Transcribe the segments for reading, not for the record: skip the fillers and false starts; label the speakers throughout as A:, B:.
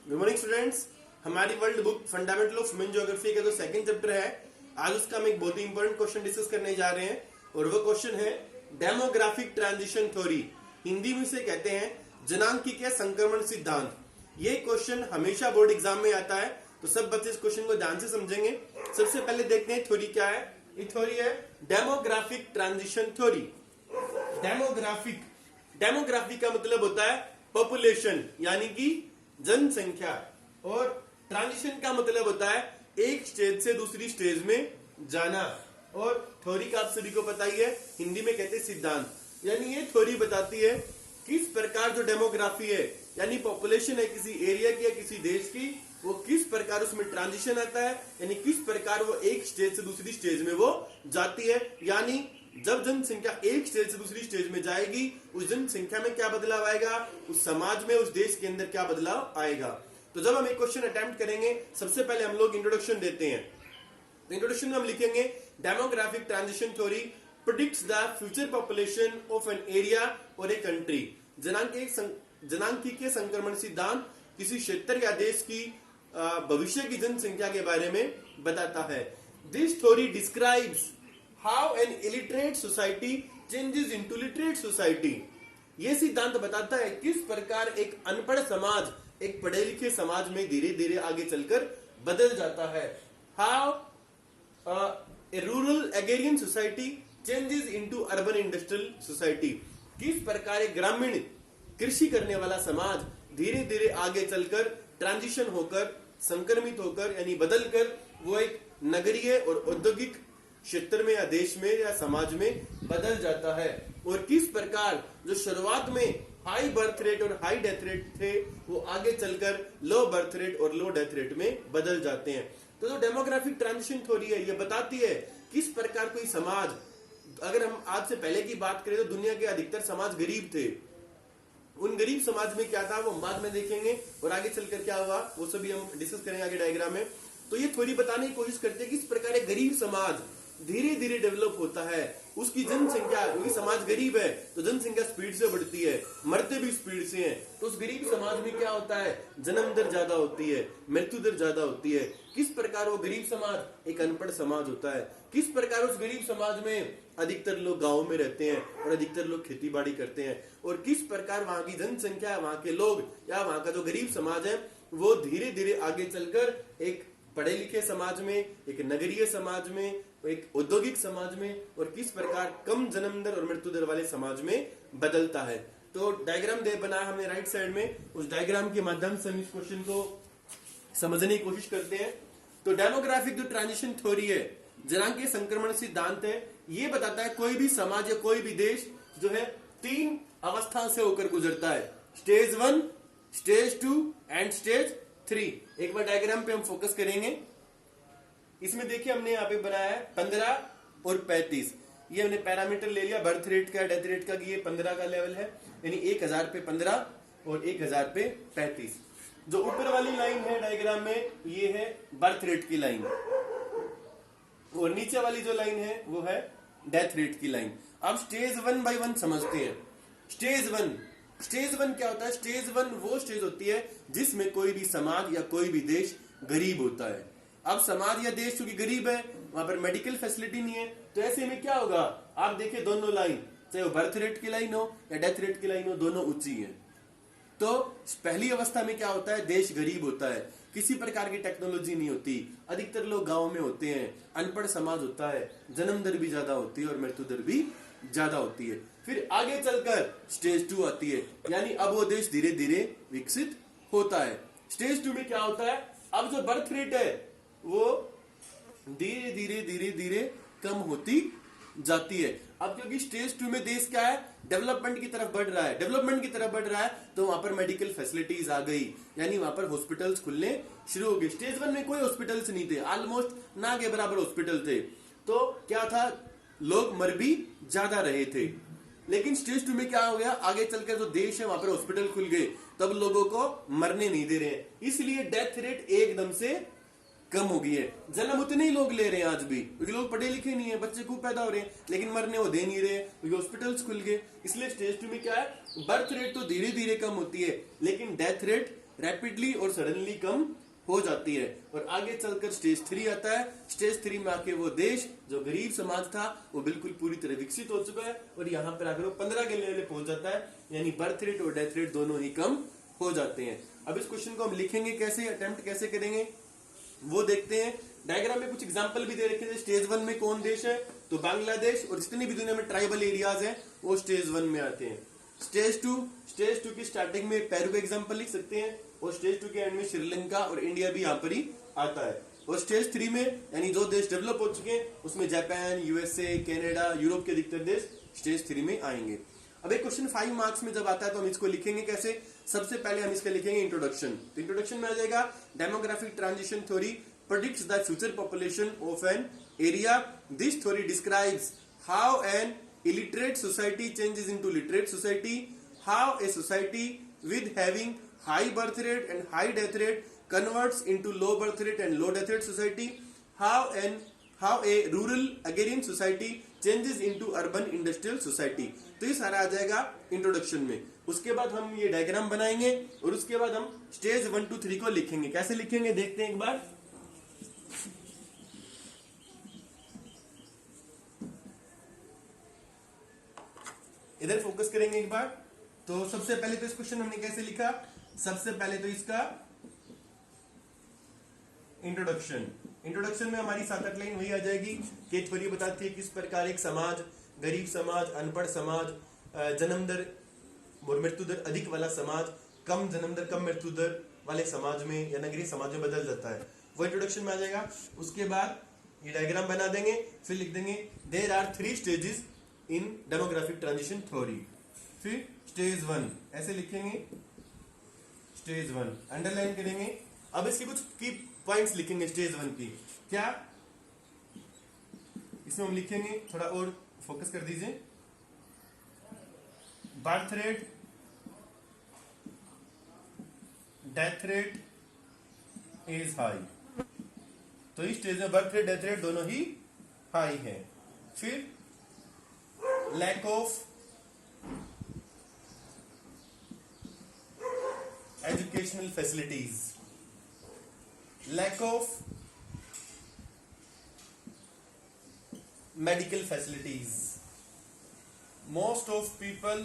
A: Good morning students. हमारी world book fundamental of human geography का जो सेकंड चैप्टर है, आज उसका हम एक बहुत ही इंपॉर्टेंट क्वेश्चन डिस्कस करने जा रहे हैं और वो क्वेश्चन है डेमोग्राफिक ट्रांजिशन थ्योरी। हिंदी में से कहते हैं जनांकीय संक्रमण सिद्धांत। ये क्वेश्चन हमेशा बोर्ड एग्जाम में आता है, तो सब बच्चे इस क्वेश्चन को ध्यान से समझेंगे। सबसे पहले देखते हैं थ्योरी क्या है। ये थ्योरी है डेमोग्राफिक ट्रांजिशन थ्योरी। डेमोग्राफी का मतलब होता है पॉपुलेशन यानी कि जनसंख्या, और ट्रांजिशन का मतलब होता है एक स्टेज से दूसरी स्टेज में जाना। और थ्योरी का आप सभी को पता ही है, हिंदी में कहते हैं सिद्धांत। यानी ये थ्योरी बताती है किस प्रकार जो डेमोग्राफी है यानी पॉपुलेशन है किसी एरिया की या किसी देश की, वो किस प्रकार उसमें ट्रांजिशन आता है, यानी किस प्रकार वो एक स्टेज से दूसरी स्टेज में वो जाती है। यानी जब जनसंख्या एक स्टेज से दूसरी स्टेज में जाएगी, उस जनसंख्या में क्या बदलाव आएगा, उस समाज में, उस देश के अंदर क्या बदलाव आएगा। तो जब हम एक क्वेश्चन अटेम्प्ट करेंगे, सबसे पहले हम लोग इंट्रोडक्शन देते हैं। तो इंट्रोडक्शन में हम लिखेंगे demographic transition theory predicts the future population of an area और ए कंट्री। जनांकीय संक्रमण सिद्धांत किसी क्षेत्र या देश की भविष्य की जनसंख्या के बारे में बताता है। This theory describes how an illiterate society changes into literate society. यह सिद्धांत बताता है किस प्रकार एक अनपढ़ समाज एक पढ़े लिखे समाज में धीरे धीरे आगे चलकर बदल जाता है। How a rural agrarian society changes into urban industrial society. किस प्रकार एक ग्रामीण कृषि करने वाला समाज धीरे धीरे आगे चलकर ट्रांजिशन होकर, संक्रमित होकर यानी बदलकर वो एक नगरीय और औद्योगिक क्षेत्र में या देश में या समाज में बदल जाता है। और किस प्रकार जो शुरुआत में हाई बर्थ रेट और हाई डेथ रेट थे, वो आगे चलकर लो बर्थ रेट और लो डेथ रेट में बदल जाते हैं। तो जो डेमोग्राफिक ट्रांजिशन थ्योरी है, ये बताती है किस प्रकार कोई समाज, अगर हम आज से पहले की बात करें तो दुनिया के अधिकतर समाज गरीब थे। उन गरीब समाज में क्या था वो हम बाद में देखेंगे, और आगे चलकर क्या हुआ वो सभी हम डिस्कस करेंगे आगे डायग्राम में। तो ये थ्योरी बताने की कोशिश करते हैं किस प्रकार एक गरीब समाज धीरे धीरे डेवलप होता है। उसकी जनसंख्या, क्योंकि समाज गरीब है तो जनसंख्या स्पीड से बढ़ती है, मरते भी स्पीड से हैं। तो उस गरीब समाज में क्या होता है, जन्म दर ज्यादा होती है, मृत्यु दर ज्यादा होती है। किस प्रकार वो गरीब समाज एक अनपढ़ समाज होता है। किस प्रकार उस गरीब समाज में अधिकतर लोग गाँव में रहते हैं और अधिकतर लोग खेती बाड़ी करते हैं। और किस प्रकार वहां की जनसंख्या, वहां के लोग या वहां का जो गरीब समाज है वो धीरे धीरे आगे चलकर एक पढ़े लिखे समाज में, एक नगरीय समाज में, एक औद्योगिक समाज में, और किस प्रकार कम जन्म दर और मृत्यु दर वाले समाज में बदलता है। तो डायग्राम दे बनाया हमने राइट साइड में, उस डायग्राम के माध्यम से हम इस क्वेश्चन को समझने की कोशिश करते हैं। तो डेमोग्राफिक जो ट्रांजिशन थ्योरी है, जनांकीय संक्रमण सिद्धांत है, ये बताता है कोई भी समाज या कोई भी देश जो है तीन अवस्था से होकर गुजरता है, स्टेज 1, स्टेज 2 एंड स्टेज 3। एक बार डायग्राम पे हम फोकस करेंगे। इसमें देखिए हमने यहाँ पे बनाया है 15 और 35। ये हमने पैरामीटर ले लिया बर्थ रेट का, डेथ रेट का, कि ये 15 का लेवल है, यानी 1000 पे 15 और 1000 पे 35। जो ऊपर वाली लाइन है डायग्राम में, ये है बर्थ रेट की लाइन, और नीचे वाली जो लाइन है वो है डेथ रेट की लाइन। अब स्टेज 1 बाय 1 समझते हैं। स्टेज 1 क्या होता है? स्टेज 1 वो स्टेज होती है जिसमें कोई भी समाज या कोई भी देश गरीब होता है। अब समाज या देश क्योंकि गरीब है, वहां पर मेडिकल फैसिलिटी नहीं है, तो ऐसे में क्या होगा, आप देखिए दोनों लाइन, चाहे वो बर्थ रेट की लाइन हो या डेथ रेट की लाइन हो, दोनों ऊंची है। तो पहली अवस्था में क्या होता है, देश गरीब होता है, किसी प्रकार की टेक्नोलॉजी नहीं होती, अधिकतर लोग गांव में होते हैं, अनपढ़ समाज होता है, जन्म दर भी ज्यादा होती है और मृत्यु दर भी ज्यादा होती है। फिर आगे चलकर स्टेज 2 आती है, यानी अब वो देश धीरे धीरे विकसित होता है। स्टेज 2 में क्या होता है, अब जो बर्थ रेट है वो धीरे धीरे कम होती जाती है। अब क्योंकि स्टेज 2 में देश क्या है, डेवलपमेंट की तरफ बढ़ रहा है, तो वहां पर मेडिकल फैसिलिटीज आ गई, यानी वहां पर हॉस्पिटल्स खुलने शुरू हो गए। स्टेज 1 में कोई हॉस्पिटल्स नहीं थे, ऑलमोस्ट ना के बराबर हॉस्पिटल थे, तो क्या था, लोग मर भी ज्यादा रहे थे। लेकिन स्टेज 2 में क्या हो गया, आगे चलकर जो देश है वहां पर हॉस्पिटल खुल गए, तब लोगों को मरने नहीं दे रहे हैं, इसलिए डेथ रेट एकदम से कम हो गई है। जन्म उतने ही लोग ले रहे हैं आज भी, क्योंकि लोग पढ़े लिखे नहीं है, बच्चे खूब पैदा हो रहे हैं, लेकिन मरने वो दे नहीं रहे क्योंकि हॉस्पिटल्स खुल गए। इसलिए स्टेज 2 में क्या है, बर्थ रेट तो धीरे धीरे कम होती है, लेकिन डेथ रेट रैपिडली और सडनली कम हो जाती है। और आगे चलकर स्टेज 3 आता है। स्टेज 3 में आके वो देश जो गरीब समाज था वो बिल्कुल पूरी तरह विकसित हो चुका है और यहाँ पर आकर वो 15 के लेवल पहुंच जाता है, यानी बर्थ रेट और डेथ रेट दोनों ही कम हो जाते हैं। अब इस क्वेश्चन को हम लिखेंगे कैसे, अटेम्प्ट कैसे करेंगे वो देखते हैं। डायग्राम में कुछ एग्जांपल भी दे रखे थे। स्टेज 1 में कौन देश है, तो बांग्लादेश, और जितनी भी दुनिया में ट्राइबल एरियाज हैं वो स्टेज 1 में आते हैं। स्टेज 2 की स्टार्टिंग में पेरू का एग्जांपल लिख सकते हैं और स्टेज 2 के एंड में श्रीलंका और इंडिया भी यहाँ पर ही आता है। और स्टेज 3 में यानी जो देश डेवलप हो चुके हैं उसमें जापान, यूएसए, कनाडा, यूरोप के अधिकतर देश स्टेज 3 में आएंगे। अब एक क्वेश्चन 5 मार्क्स में जब आता है तो हम इसको लिखेंगे कैसे। सबसे पहले हम इसका लिखेंगे इंट्रोडक्शन। तो इंट्रोडक्शन में आ जाएगा demographic transition theory predicts the future population of an area. This theory describes how an illiterate society changes into literate society, how a society with having high birth rate and high death rate converts into low birth rate and low death rate society, how a rural agrarian society changes into urban industrial society. तो ये सारा आ जाएगा introduction में। उसके बाद हम ये diagram बनाएंगे और उसके बाद हम स्टेज 1 to 3 को लिखेंगे। कैसे लिखेंगे देखते हैं एक बार। इधर फोकस करेंगे एक बार। तो सबसे पहले तो इस क्वेश्चन हमने कैसे लिखा, सबसे पहले तो इसका इंट्रोडक्शन में हमारी 7-8 लाइन वही आ जाएगी कि थ्योरी बताती है किस प्रकार एक समाज, गरीब समाज, अनपढ़ समाज, जन्म दर और मृत्यु दर अधिक वाला समाज कम जन्म दर कम मृत्यु दर वाले समाज में या नगरीय समाज में बदल जाता है, वो इंट्रोडक्शन में आ जाएगा। उसके बाद ये डायग्राम बना देंगे, फिर लिख देंगे there are 3 stages in demographic transition theory. फिर स्टेज 1 ऐसे लिखेंगे, स्टेज 1 अंडरलाइन करेंगे। अब इसके कुछ की पॉइंट्स लिखेंगे स्टेज 1 की। क्या इसमें हम लिखेंगे, थोड़ा और फोकस कर दीजिए। Birth rate, death rate is high. तो इस स्टेज में बर्थ रेट, डेथ रेट दोनों ही हाई है। फिर lack of educational facilities, lack of medical facilities. Most of people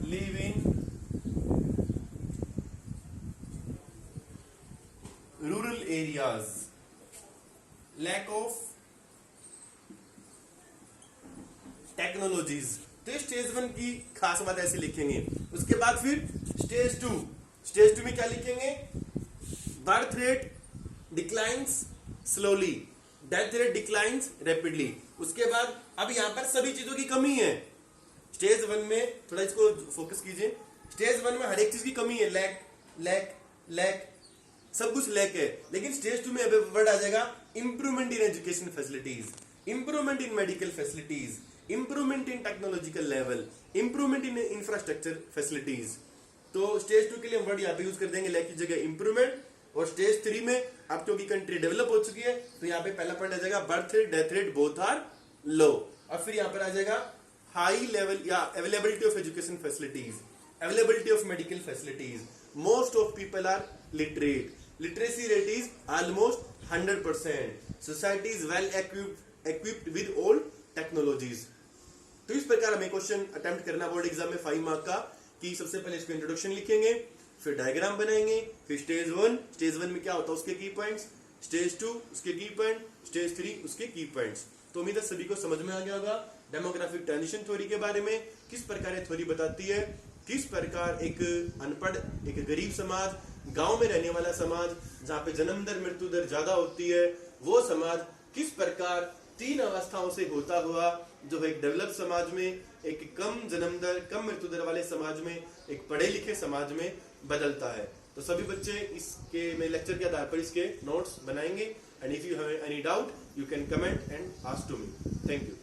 A: live in rural areas. Lack of technologies. तो stage 1 की खास बात ऐसे लिखेंगे। उसके बाद फिर स्टेज 2 में क्या लिखेंगे, birth rate declines slowly, death rate declines rapidly. उसके बाद अब यहां पर सभी चीजों की कमी है। स्टेज 1 में थोड़ा इसको फोकस कीजिए। स्टेज 1 में हर एक चीज की कमी है, लैक सब कुछ लैक है। लेकिन स्टेज 2 में अब वर्ड आ जाएगा improvement in education facilities, improvement in medical facilities, improvement in technological level, improvement in infrastructure facilities. तो स्टेज 2 के लिए हम वर्ड यहाँ पे यूज कर देंगे लैक की जगह इंप्रूवमेंट। और स्टेज 3 में अब क्योंकि कंट्री डेवलप हो चुकी है तो यहाँ पे पहला पॉइंट आ जाएगा birth rate, death rate both are low. अब फिर यहाँ पर आ जाएगा हाई लेवल या availability of education facilities, availability of medical facilities, most of people are literate, literacy rate is almost 100%, society is well equipped with all technologies। तो इस प्रकार हमें क्वेश्चन अटेम्प्ट करना बोर्ड एग्जाम में 5 मार्क का, कि सबसे पहले इसको इंट्रोडक्शन लिखेंगे, फिर डायग्राम बनाएंगे, फिर स्टेज 1 में क्या होता है उसके की पॉइंट्स, स्टेज 2 उसके की पॉइंट, स्टेज 3 उसके की पॉइंट्स। तो उम्मीद है सभी को समझ में आ गया होगा डेमोग्राफिक ट्रांजिशन थ्योरी के बारे में, किस प्रकार ये थ्योरी बताती है किस प्रकार एक अनपढ़, एक गरीब समाज, गांव में रहने वाला समाज जहां पे जन्म दर मृत्यु दर ज्यादा होती है, वो समाज किस प्रकार 3 अवस्थाओं से होता हुआ जो है एक डेवलप समाज में, एक कम जन्म दर कम मृत्यु दर वाले समाज में, एक पढ़े लिखे समाज में बदलता है। तो सभी बच्चे इसके मेरे लेक्चर के आधार पर इसके नोट्स बनाएंगे। And if you have any doubt you can comment and ask to me. Thank you.